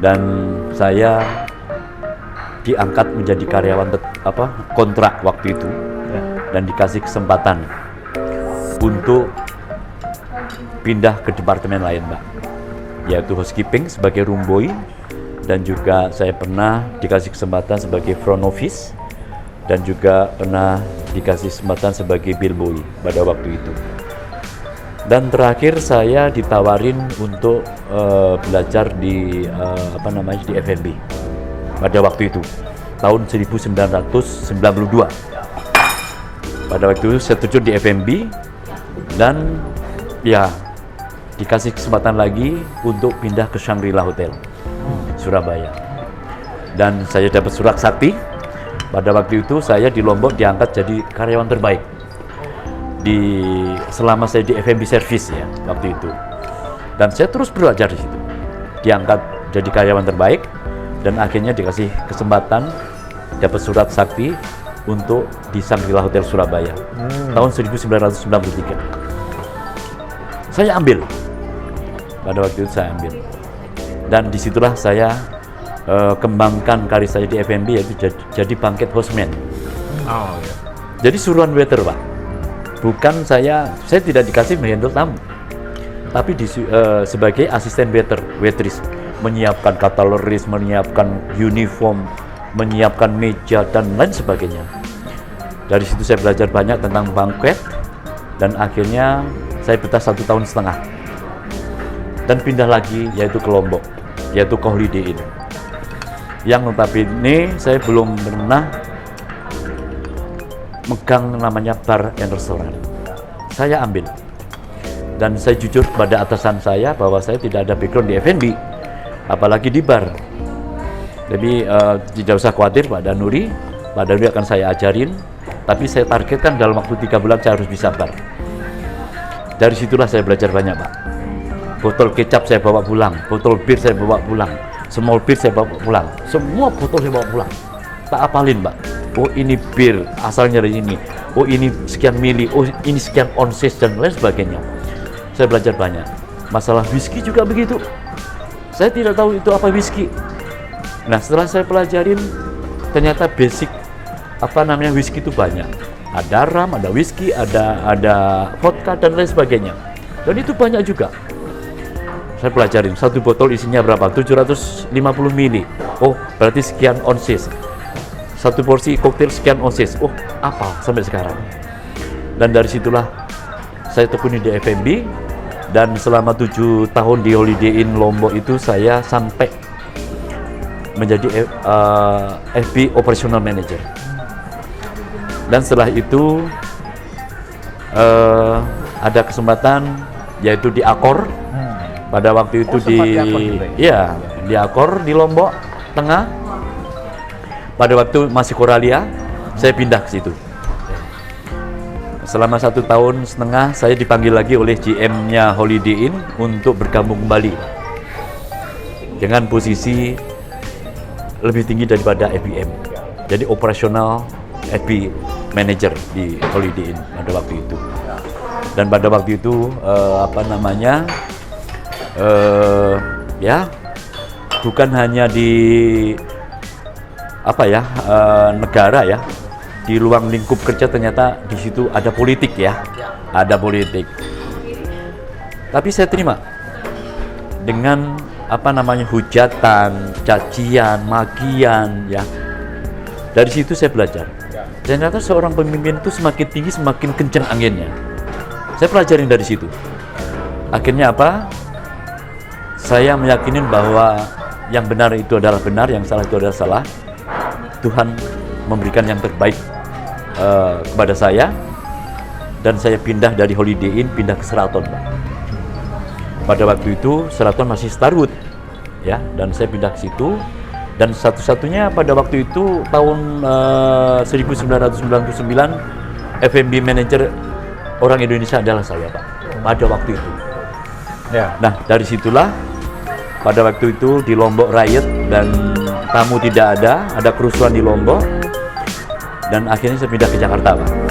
dan saya diangkat menjadi karyawan kontrak waktu itu, dan dikasih kesempatan untuk pindah ke departemen lain, Mbak, yaitu housekeeping sebagai room boy, dan juga saya pernah dikasih kesempatan sebagai front office, dan juga pernah dikasih kesempatan sebagai bellboy pada waktu itu. Dan terakhir saya ditawarin untuk belajar di di F&B pada waktu itu, tahun 1992. Pada waktu itu saya terjun di F&B dan ya dikasih kesempatan lagi untuk pindah ke Shangri-La Hotel Surabaya. Dan saya dapat surat sakti. Pada waktu itu saya di Lombok diangkat jadi karyawan terbaik selama saya di F&B service ya waktu itu. Dan saya terus belajar di situ. Diangkat jadi karyawan terbaik dan akhirnya dikasih kesempatan dapat surat sakti untuk di Shangri-La Hotel Surabaya tahun 1993. Saya ambil. Pada waktu itu saya ambil. Dan disitulah saya kembangkan karir saya di F&B, yaitu jadi banquet houseman. Oh, ya. Jadi suruhan waiter, Pak. Bukan saya tidak dikasih menghandle tamu, tapi sebagai asisten waitress, menyiapkan kataloris, menyiapkan uniform, menyiapkan meja dan lain sebagainya. Dari situ saya belajar banyak tentang banquet, dan akhirnya saya betah 1,5 tahun dan pindah lagi, yaitu ke Lombok, yaitu ke Holiday Inn, yang notabene saya belum pernah megang namanya bar and restoran. Saya ambil, dan saya jujur pada atasan saya bahwa saya tidak ada background di F&B, apalagi di bar. Jadi tidak usah khawatir Pak Danuri akan saya ajarin, tapi saya targetkan dalam waktu 3 bulan saya harus bisa bar. Dari situlah saya belajar banyak, Pak. Botol kecap saya bawa pulang, botol bir saya bawa pulang, small bir saya bawa pulang, semua botol saya bawa pulang. Tak apalin, Pak. Oh, ini bir asalnya dari ini. Oh, ini sekian mili. Oh, ini sekian ounces dan lain sebagainya. Saya belajar banyak. Masalah whisky juga begitu. Saya tidak tahu itu apa whisky. Nah, setelah saya pelajarin, ternyata basic whisky itu banyak. Ada rum, ada whisky, ada vodka dan lain sebagainya. Dan itu banyak juga. Saya pelajarin, satu botol isinya berapa? 750 mili. Oh, berarti sekian ounces. Satu porsi koktail sekian ounces. Oh, apa sampai sekarang. Dan dari situlah saya tekuni di F&B, dan selama 7 tahun di Holiday Inn Lombok itu saya sampai menjadi FB Operational Manager. Dan setelah itu ada kesempatan, yaitu di Accor. Pada waktu itu di Accor di Lombok Tengah. Pada waktu masih Coralia, saya pindah ke situ. Selama 1,5 tahun saya dipanggil lagi oleh GM-nya Holiday Inn untuk bergabung kembali dengan posisi lebih tinggi daripada FBM. Jadi operasional FB Manager di Holiday Inn pada waktu itu. Dan pada waktu itu bukan hanya di negara ya, di ruang lingkup kerja ternyata di situ ada politik ya, ada politik. Tapi saya terima dengan hujatan, cacian, makian ya. Dari situ saya belajar. Ternyata seorang pemimpin itu semakin tinggi semakin kencang anginnya. Saya pelajarin dari situ. Akhirnya apa? Saya meyakinin bahwa yang benar itu adalah benar, yang salah itu adalah salah. Tuhan memberikan yang terbaik kepada saya, dan saya pindah dari Holiday Inn pindah ke Sheraton, Pak. Pada waktu itu Sheraton masih Starwood ya, dan saya pindah ke situ, dan satu-satunya pada waktu itu tahun 1999 F&B manager orang Indonesia adalah saya, Pak, pada waktu itu ya. Nah, dari situlah pada waktu itu di Lombok riot dan tamu tidak ada kerusuhan di Lombok, dan akhirnya saya pindah ke Jakarta, Pak.